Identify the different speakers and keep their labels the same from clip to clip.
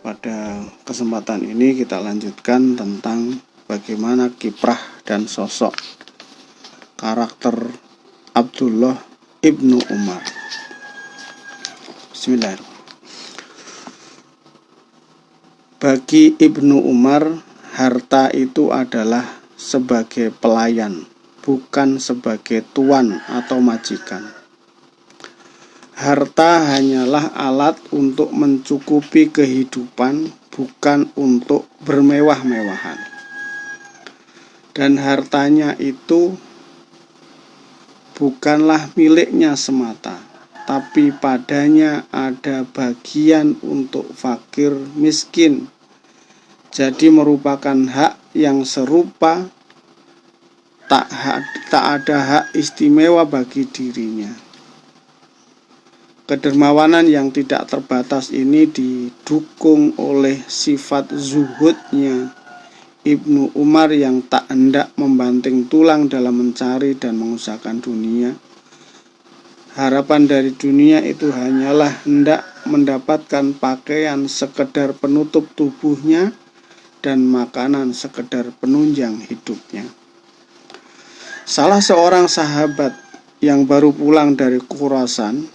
Speaker 1: Pada kesempatan ini kita lanjutkan tentang bagaimana kiprah dan sosok karakter Abdullah ibnu Umar. Bismillahirrahmanirrahim. Bagi Ibnu Umar, harta itu adalah sebagai pelayan, bukan sebagai tuan atau majikan. Harta hanyalah alat untuk mencukupi kehidupan, bukan untuk bermewah-mewahan. Dan hartanya itu bukanlah miliknya semata, tapi padanya ada bagian untuk fakir miskin. Jadi merupakan hak yang serupa, tak ada hak istimewa bagi dirinya. Kedermawanan yang tidak terbatas ini didukung oleh sifat zuhudnya Ibnu Umar yang tak hendak membanting tulang dalam mencari dan mengusahakan dunia. Harapan dari dunia itu hanyalah hendak mendapatkan pakaian sekedar penutup tubuhnya dan makanan sekedar penunjang hidupnya. Salah seorang sahabat yang baru pulang dari Khurasan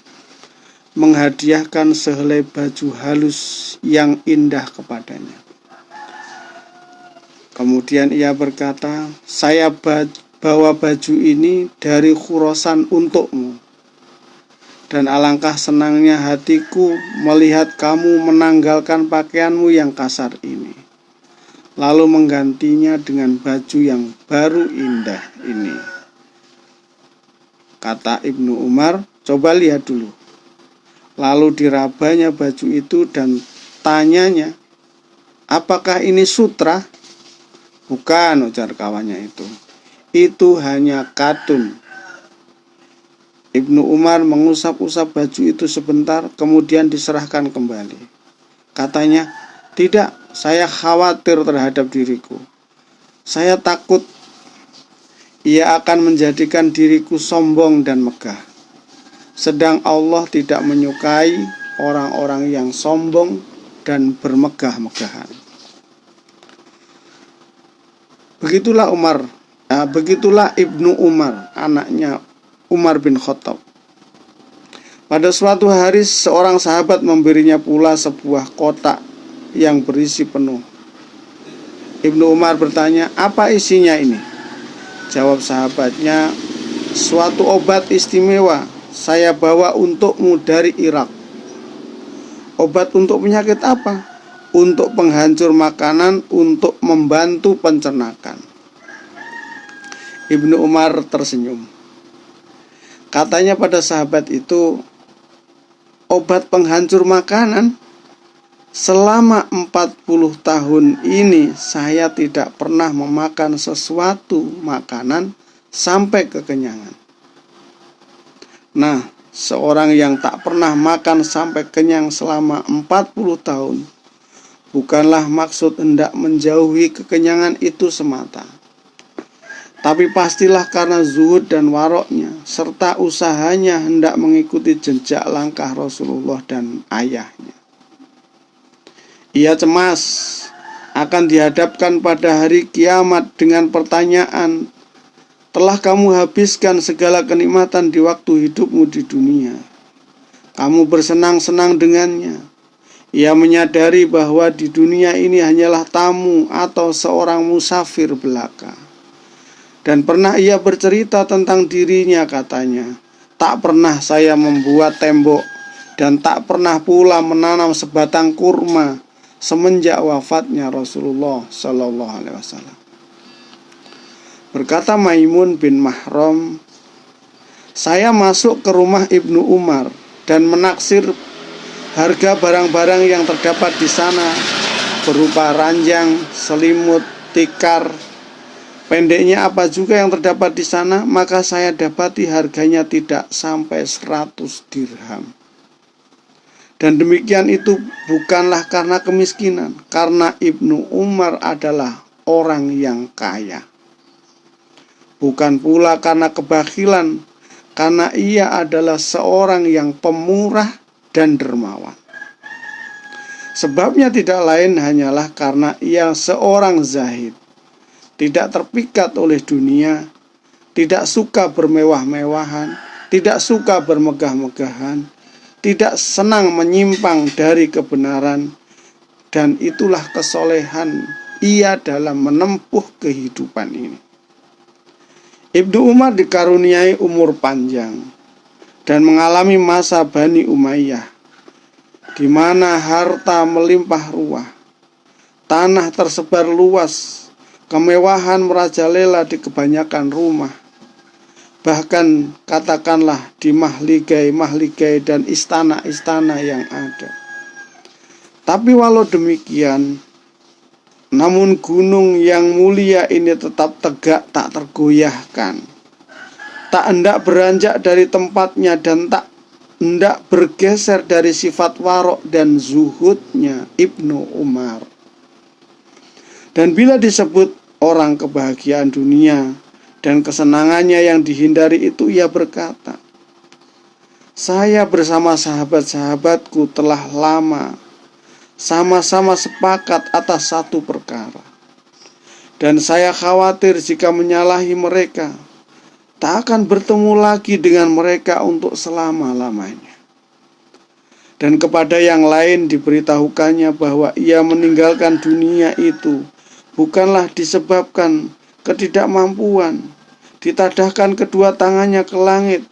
Speaker 1: menghadiahkan sehelai baju halus yang indah kepadanya. Kemudian ia berkata, "Saya bawa baju ini dari Khurasan untukmu. Dan alangkah senangnya hatiku melihat kamu menanggalkan pakaianmu yang kasar ini, lalu menggantinya dengan baju yang baru indah ini." Kata Ibnu Umar, "Coba lihat dulu." Lalu dirabanya baju itu dan tanyanya, "Apakah ini sutra?" "Bukan," ujar kawannya itu. "Itu hanya katun." Ibnu Umar mengusap-usap baju itu sebentar, kemudian diserahkan kembali. Katanya, "Tidak, saya khawatir terhadap diriku. Saya takut ia akan menjadikan diriku sombong dan megah. Sedang Allah tidak menyukai orang-orang yang sombong dan bermegah-megahan." Begitulah Ibnu Umar, anaknya Umar bin Khattab. Pada suatu hari seorang sahabat memberinya pula sebuah kotak yang berisi penuh. Ibnu Umar bertanya, "Apa isinya ini?" Jawab sahabatnya, "Suatu obat istimewa saya bawa untukmu dari Irak." "Obat untuk penyakit apa?" "Untuk penghancur makanan, untuk membantu pencernakan." Ibnu Umar tersenyum. Katanya pada sahabat itu, "Obat penghancur makanan? Selama 40 tahun ini saya tidak pernah memakan sesuatu makanan sampai kekenyangan." Nah, seorang yang tak pernah makan sampai kenyang selama 40 tahun bukanlah maksud hendak menjauhi kekenyangan itu semata, tapi pastilah karena zuhud dan waroknya serta usahanya hendak mengikuti jejak langkah Rasulullah dan ayahnya. Ia cemas akan dihadapkan pada hari kiamat dengan pertanyaan, "Telah kamu habiskan segala kenikmatan di waktu hidupmu di dunia. Kamu bersenang-senang dengannya." Ia menyadari bahwa di dunia ini hanyalah tamu atau seorang musafir belaka. Dan pernah ia bercerita tentang dirinya, katanya, "Tak pernah saya membuat tembok dan tak pernah pula menanam sebatang kurma semenjak wafatnya Rasulullah Shallallahu Alaihi Wasallam." Berkata Maimun bin Mahram, "Saya masuk ke rumah Ibnu Umar dan menaksir harga barang-barang yang terdapat di sana berupa ranjang, selimut, tikar. Pendeknya apa juga yang terdapat di sana, maka saya dapati harganya tidak sampai 100 dirham. Dan demikian itu bukanlah karena kemiskinan, karena Ibnu Umar adalah orang yang kaya. Bukan pula karena kebakilan, karena ia adalah seorang yang pemurah dan dermawan. Sebabnya tidak lain hanyalah karena ia seorang zahid, tidak terpikat oleh dunia, tidak suka bermewah-mewahan, tidak suka bermegah-megahan, tidak senang menyimpang dari kebenaran, dan itulah kesolehan ia dalam menempuh kehidupan ini. Ibnu Umar dikaruniai umur panjang dan mengalami masa Bani Umayyah, di mana harta melimpah ruah, tanah tersebar luas, kemewahan merajalela di kebanyakan rumah, bahkan katakanlah di mahligai dan istana-istana yang ada. Tapi walau demikian, namun gunung yang mulia ini tetap tegak tak tergoyahkan, tak hendak beranjak dari tempatnya dan tak hendak bergeser dari sifat warok dan zuhudnya Ibnu Umar. Dan bila disebut orang kebahagiaan dunia dan kesenangannya yang dihindari itu, ia berkata, saya bersama sahabat-sahabatku telah lama sama-sama sepakat atas satu perkara, dan saya khawatir jika menyalahi mereka, tak akan bertemu lagi dengan mereka untuk selama-lamanya. Dan kepada yang lain diberitahukannya bahwa ia meninggalkan dunia itu bukanlah disebabkan ketidakmampuan. Ditadahkan kedua tangannya ke langit,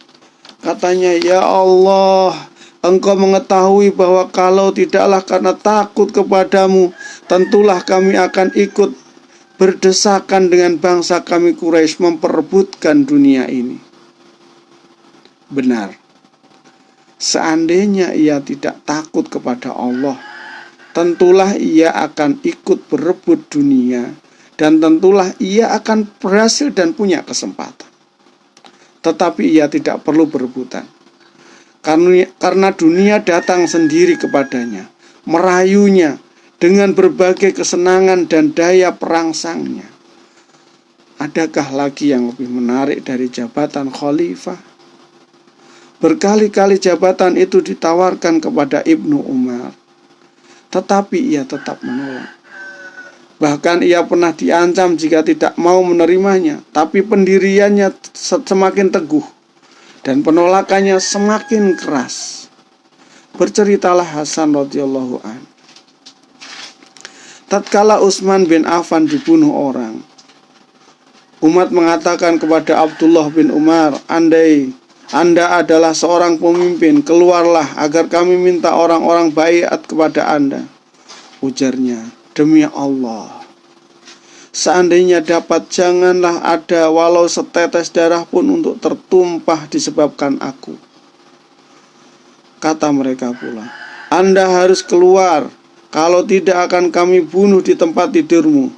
Speaker 1: katanya, ya Allah, Engkau mengetahui bahwa kalau tidaklah karena takut kepadamu, tentulah kami akan ikut berdesakan dengan bangsa kami Quraisy memperebutkan dunia ini. Benar, seandainya ia tidak takut kepada Allah, tentulah ia akan ikut berebut dunia, dan tentulah ia akan berhasil dan punya kesempatan. Tetapi ia tidak perlu berebutan, karena dunia datang sendiri kepadanya, merayunya dengan berbagai kesenangan dan daya perangsangnya. Adakah lagi yang lebih menarik dari jabatan khalifah? Berkali-kali jabatan itu ditawarkan kepada Ibnu Umar, tetapi ia tetap menolak. Bahkan ia pernah diancam jika tidak mau menerimanya, tapi pendiriannya semakin teguh dan penolakannya semakin keras. Berceritalah Hasan radhiyallahu an, tatkala Utsman bin Affan dibunuh orang, umat mengatakan kepada Abdullah bin Umar, andai Anda adalah seorang pemimpin, keluarlah agar kami minta orang-orang baiat kepada Anda. Ujarnya, demi Allah, seandainya dapat, janganlah ada walau setetes darah pun untuk tertumpah disebabkan aku. Kata mereka pula, Anda harus keluar, kalau tidak akan kami bunuh di tempat tidurmu.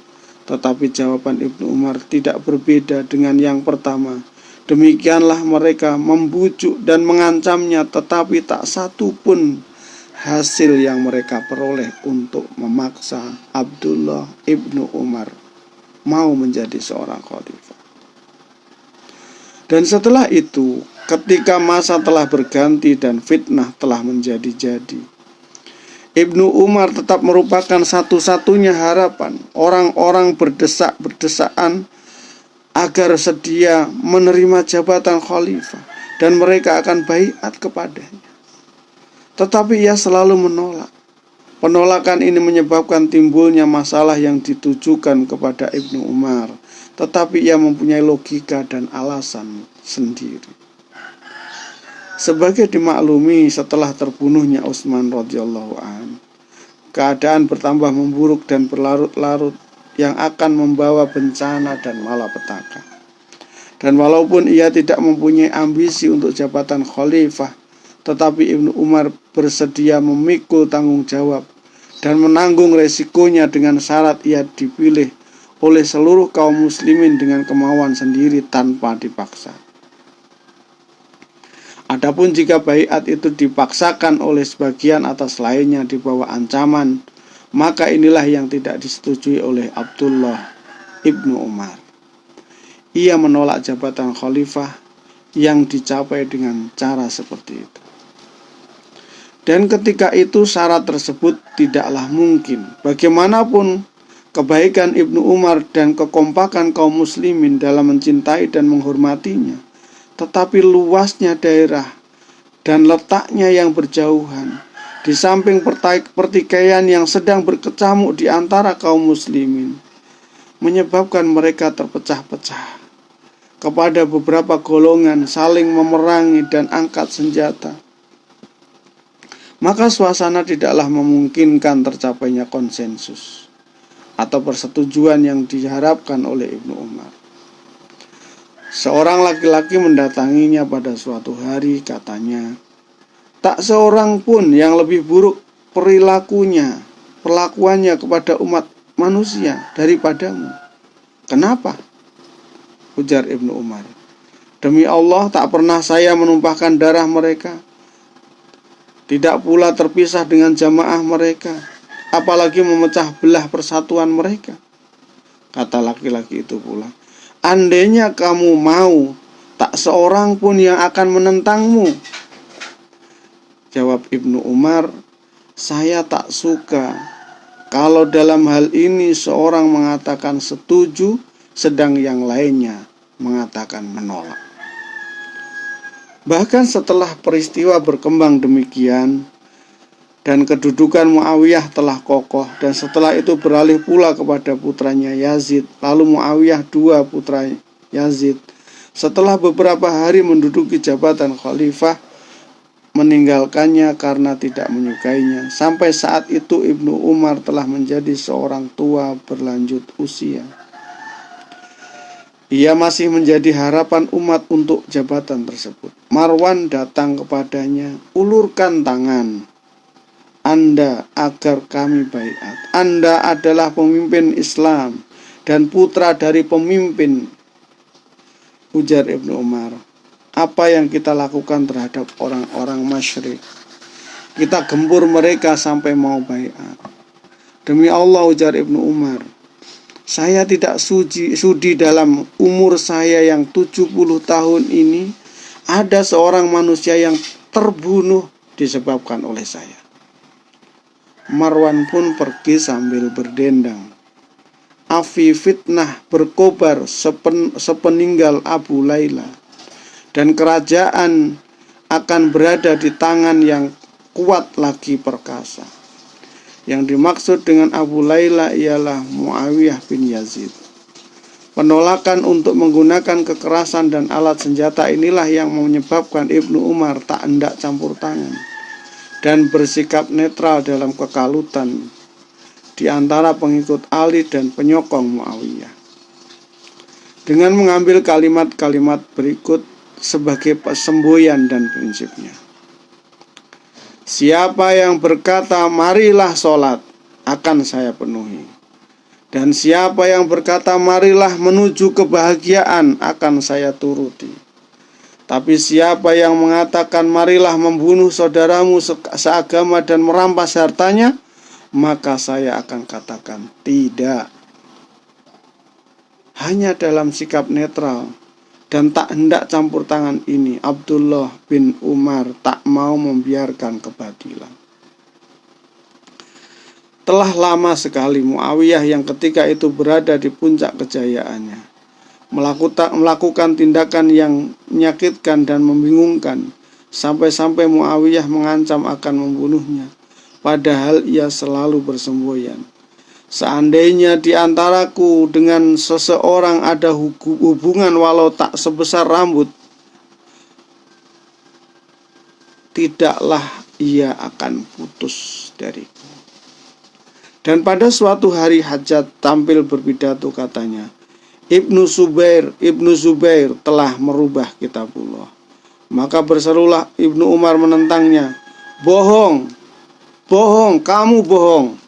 Speaker 1: Tetapi jawaban Ibnu Umar tidak berbeda dengan yang pertama. Demikianlah mereka membujuk dan mengancamnya, tetapi tak satu pun hasil yang mereka peroleh untuk memaksa Abdullah ibnu Umar mau menjadi seorang khalifah. Dan setelah itu, ketika masa telah berganti dan fitnah telah menjadi-jadi, Ibnu Umar tetap merupakan satu-satunya harapan orang-orang berdesak-berdesaan agar sedia menerima jabatan khalifah dan mereka akan baiat kepadanya. Tetapi ia selalu menolak. Penolakan ini menyebabkan timbulnya masalah yang ditujukan kepada Ibnu Umar, tetapi ia mempunyai logika dan alasan sendiri. Sebagai dimaklumi, setelah terbunuhnya Utsman radhiyallahu an, keadaan bertambah memburuk dan berlarut-larut yang akan membawa bencana dan malapetaka. Dan walaupun ia tidak mempunyai ambisi untuk jabatan khalifah, tetapi Ibnu Umar bersedia memikul tanggung jawab dan menanggung resikonya dengan syarat ia dipilih oleh seluruh kaum muslimin dengan kemauan sendiri tanpa dipaksa. Adapun jika baiat itu dipaksakan oleh sebagian atas lainnya di bawah ancaman, maka inilah yang tidak disetujui oleh Abdullah ibnu Umar. Ia menolak jabatan khalifah yang dicapai dengan cara seperti itu. Dan ketika itu syarat tersebut tidaklah mungkin. Bagaimanapun kebaikan Ibnu Umar dan kekompakan kaum muslimin dalam mencintai dan menghormatinya, tetapi luasnya daerah dan letaknya yang berjauhan, di samping pertikaian yang sedang berkecamuk di antara kaum muslimin, menyebabkan mereka terpecah-pecah kepada beberapa golongan, saling memerangi dan angkat senjata. Maka suasana tidaklah memungkinkan tercapainya konsensus atau persetujuan yang diharapkan oleh Ibnu Umar. Seorang laki-laki mendatanginya pada suatu hari, katanya, "Tak seorang pun yang lebih buruk perlakuannya kepada umat manusia daripadamu." "Kenapa?" ujar Ibnu Umar. "Demi Allah, tak pernah saya menumpahkan darah mereka, tidak pula terpisah dengan jamaah mereka, apalagi memecah belah persatuan mereka." Kata laki-laki itu pula, "Andainya kamu mau, tak seorang pun yang akan menentangmu." Jawab Ibnu Umar, "Saya tak suka kalau dalam hal ini seorang mengatakan setuju, sedang yang lainnya mengatakan menolak." Bahkan setelah peristiwa berkembang demikian dan kedudukan Muawiyah telah kokoh, dan setelah itu beralih pula kepada putranya Yazid, lalu Muawiyah dua putra Yazid, setelah beberapa hari menduduki jabatan khalifah, meninggalkannya karena tidak menyukainya. Sampai saat itu Ibnu Umar telah menjadi seorang tua berlanjut usia. Ia masih menjadi harapan umat untuk jabatan tersebut. Marwan datang kepadanya, "Ulurkan tangan Anda agar kami baiat. Anda adalah pemimpin Islam dan putra dari pemimpin." Ujar Ibnu Umar, "Apa yang kita lakukan terhadap orang-orang Masyrik? Kita gempur mereka sampai mau baiat." "Demi Allah," ujar Ibnu Umar, "saya tidak sudi dalam umur saya yang 70 tahun ini ada seorang manusia yang terbunuh disebabkan oleh saya." Marwan pun pergi sambil berdendang. Api fitnah berkobar sepeninggal Abu Layla, dan kerajaan akan berada di tangan yang kuat lagi perkasa. Yang dimaksud dengan Abu Layla ialah Muawiyah bin Yazid. Penolakan untuk menggunakan kekerasan dan alat senjata inilah yang menyebabkan Ibnu Umar tak hendak campur tangan dan bersikap netral dalam kekalutan di antara pengikut Ali dan penyokong Muawiyah. Dengan mengambil kalimat-kalimat berikut sebagai semboyan dan prinsipnya. "Siapa yang berkata marilah sholat, akan saya penuhi. Dan siapa yang berkata marilah menuju kebahagiaan, akan saya turuti. Tapi siapa yang mengatakan marilah membunuh saudaramu seagama dan merampas hartanya, maka saya akan katakan tidak." Hanya dalam sikap netral dan tak hendak campur tangan ini, Abdullah bin Umar tak mau membiarkan kebatilan. Telah lama sekali Muawiyah yang ketika itu berada di puncak kejayaannya melakukan tindakan yang menyakitkan dan membingungkan, sampai-sampai Muawiyah mengancam akan membunuhnya, padahal ia selalu bersemboyan. "Seandainya di antaraku dengan seseorang ada hubungan walau tak sebesar rambut, tidaklah ia akan putus dariku." Dan pada suatu hari Hajjaj tampil berpidato, katanya, Ibnu Zubair telah merubah kitabullah." Maka berserulah Ibnu Umar menentangnya, "Bohong, bohong, kamu bohong."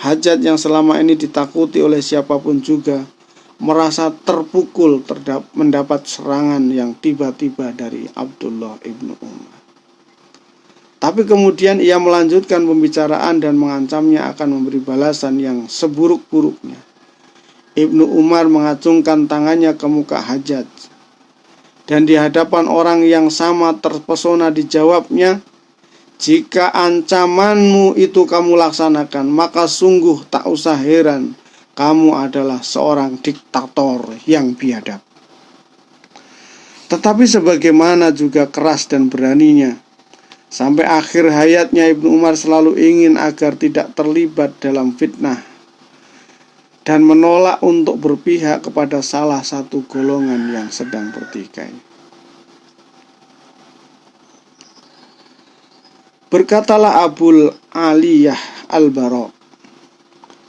Speaker 1: Hajjaj yang selama ini ditakuti oleh siapapun juga merasa terpukul mendapat serangan yang tiba-tiba dari Abdullah Ibnu Umar. Tapi kemudian ia melanjutkan pembicaraan dan mengancamnya akan memberi balasan yang seburuk-buruknya. Ibnu Umar mengacungkan tangannya ke muka Hajjaj, dan di hadapan orang yang sama terpesona dijawabnya, Jika ancamanmu itu kamu laksanakan, maka sungguh tak usah heran kamu adalah seorang diktator yang biadab. Tetapi sebagaimana juga keras dan beraninya, sampai akhir hayatnya Ibnu Umar selalu ingin agar tidak terlibat dalam fitnah dan menolak untuk berpihak kepada salah satu golongan yang sedang bertikai. Berkatalah Abul Aliyah Al-Bara,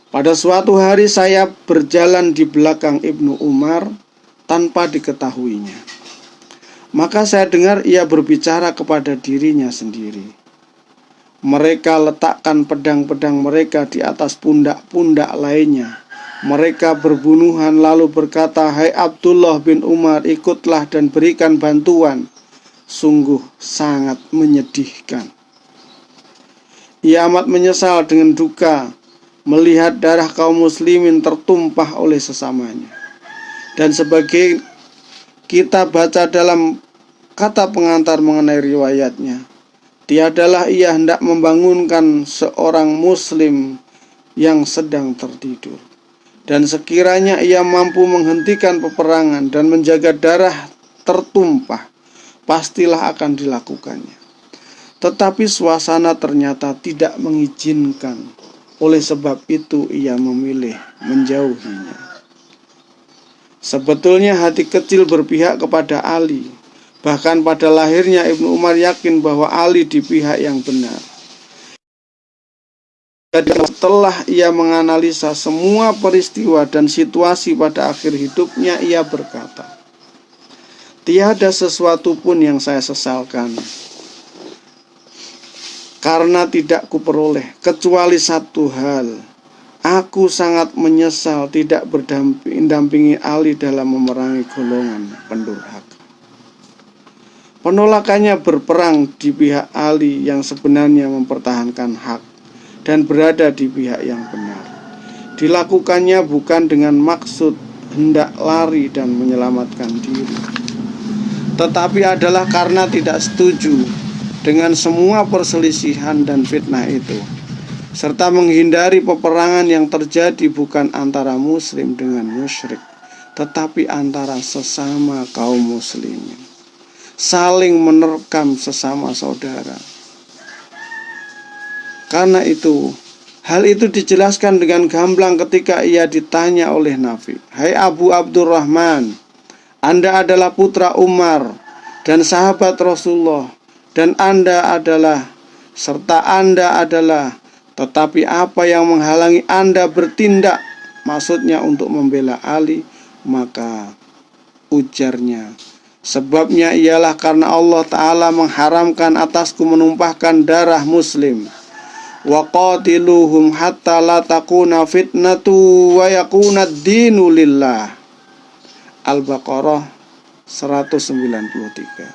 Speaker 1: pada suatu hari saya berjalan di belakang Ibnu Umar tanpa diketahuinya. Maka saya dengar ia berbicara kepada dirinya sendiri. Mereka letakkan pedang-pedang mereka di atas pundak-pundak lainnya. Mereka berbunuhan lalu berkata, "Hai Abdullah bin Umar, ikutlah dan berikan bantuan." Sungguh sangat menyedihkan. Ia amat menyesal dengan duka melihat darah kaum muslimin tertumpah oleh sesamanya. Dan sebagai kita baca dalam kata pengantar mengenai riwayatnya, tiadalah ia hendak membangunkan seorang muslim yang sedang tertidur. Dan sekiranya ia mampu menghentikan peperangan dan menjaga darah tertumpah, pastilah akan dilakukannya. Tetapi suasana ternyata tidak mengizinkan. Oleh sebab itu ia memilih menjauhinya. Sebetulnya hati kecil berpihak kepada Ali. Bahkan pada lahirnya Ibnu Umar yakin bahwa Ali di pihak yang benar. Setelah ia menganalisa semua peristiwa dan situasi pada akhir hidupnya, ia berkata, "Tiada sesuatu pun yang saya sesalkan karena tidak kuperoleh, kecuali satu hal. Aku sangat menyesal tidak mendampingi Ali dalam memerangi golongan pendurhaka." Penolakannya berperang di pihak Ali yang sebenarnya mempertahankan hak dan berada di pihak yang benar. Dilakukannya bukan dengan maksud hendak lari dan menyelamatkan diri, tetapi adalah karena tidak setuju dengan semua perselisihan dan fitnah itu, serta menghindari peperangan yang terjadi bukan antara muslim dengan musyrik, tetapi antara sesama kaum muslimin, saling menerkam sesama saudara. Karena itu, hal itu dijelaskan dengan gamblang ketika ia ditanya oleh Nafi, "Hai Abu Abdurrahman, Anda adalah putra Umar dan sahabat Rasulullah, dan Anda adalah, tetapi apa yang menghalangi Anda bertindak?" Maksudnya untuk membela Ali. Maka ujarnya, "Sebabnya ialah karena Allah Ta'ala mengharamkan atasku menumpahkan darah muslim. Wa qatiluhum hatta la takuna fitnatu wa yakuna ad-dinu lillah." Al-Baqarah 193.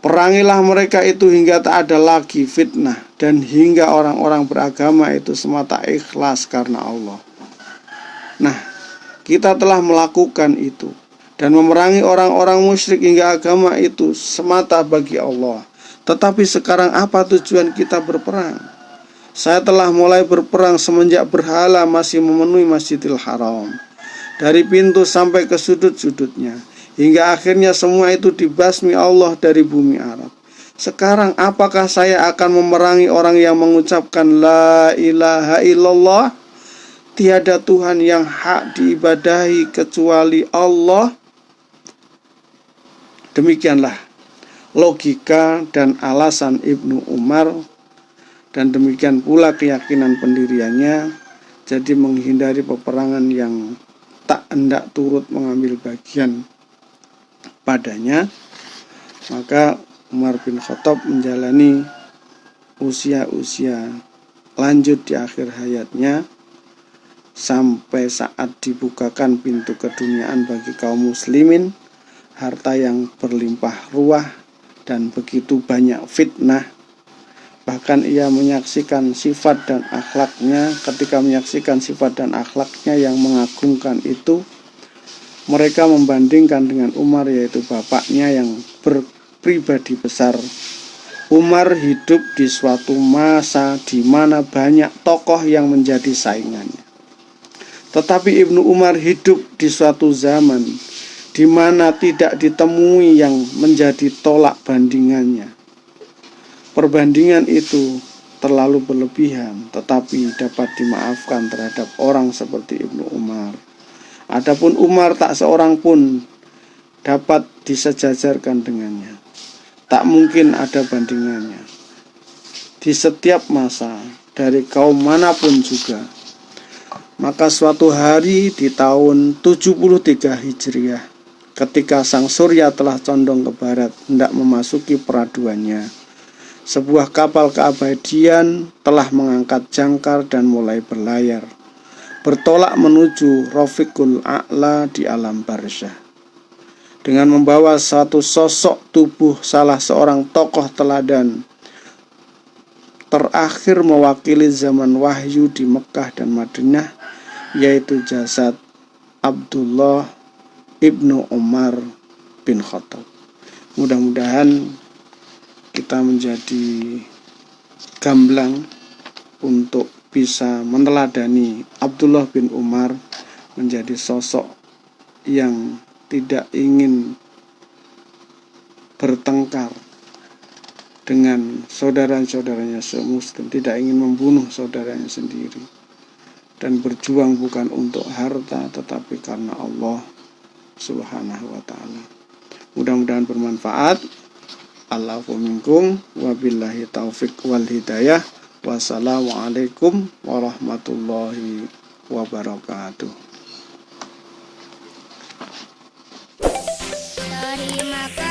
Speaker 1: Perangilah mereka itu hingga tak ada lagi fitnah, dan hingga orang-orang beragama itu semata ikhlas karena Allah. Nah, kita telah melakukan itu dan memerangi orang-orang musyrik hingga agama itu semata bagi Allah. Tetapi sekarang apa tujuan kita berperang? Saya telah mulai berperang semenjak berhala masih memenuhi Masjidil Haram, dari pintu sampai ke sudut-sudutnya, hingga akhirnya semua itu dibasmi Allah dari bumi Arab. Sekarang apakah saya akan memerangi orang yang mengucapkan la ilaha illallah, tiada Tuhan yang hak diibadahi kecuali Allah? Demikianlah logika dan alasan Ibnu Umar, dan demikian pula keyakinan pendiriannya. Jadi menghindari peperangan yang tak hendak turut mengambil bagian padanya, maka Umar bin Khattab menjalani usia-usia lanjut di akhir hayatnya sampai saat dibukakan pintu keduniaan bagi kaum muslimin, harta yang berlimpah ruah dan begitu banyak fitnah. Bahkan ia menyaksikan sifat dan akhlaknya. Ketika menyaksikan sifat dan akhlaknya yang mengagumkan itu, mereka membandingkan dengan Umar, yaitu bapaknya yang berpribadi besar Umar hidup di suatu masa di mana banyak tokoh yang menjadi saingannya. Tetapi Ibnu Umar hidup di suatu zaman di mana tidak ditemui yang menjadi tolak bandingannya. Perbandingan itu terlalu berlebihan, tetapi dapat dimaafkan terhadap orang seperti Ibnu Umar. Adapun Umar tak seorang pun dapat disejajarkan dengannya. Tak mungkin ada bandingannya. Di setiap masa, dari kaum manapun juga. Maka suatu hari di tahun 73 Hijriah, ketika sang surya telah condong ke barat, hendak memasuki peraduannya, sebuah kapal keabadian telah mengangkat jangkar dan mulai berlayar, bertolak menuju Rafiqul A'la di alam barzah. Dengan membawa satu sosok tubuh salah seorang tokoh teladan terakhir mewakili zaman wahyu di Mekah dan Madinah, yaitu jasad Abdullah ibnu Umar bin Khattab. Mudah-mudahan kita menjadi gamblang untuk bisa meneladani Abdullah bin Umar menjadi sosok yang tidak ingin bertengkar dengan saudara-saudaranya semuslim, tidak ingin membunuh saudaranya sendiri, dan berjuang bukan untuk harta tetapi karena Allah Subhanahu wa ta'ala. Mudah-mudahan bermanfaat. Allahu minkum, wabillahi taufik wal hidayah. Wassalamualaikum warahmatullahi wabarakatuh.
Speaker 2: Terima kasih.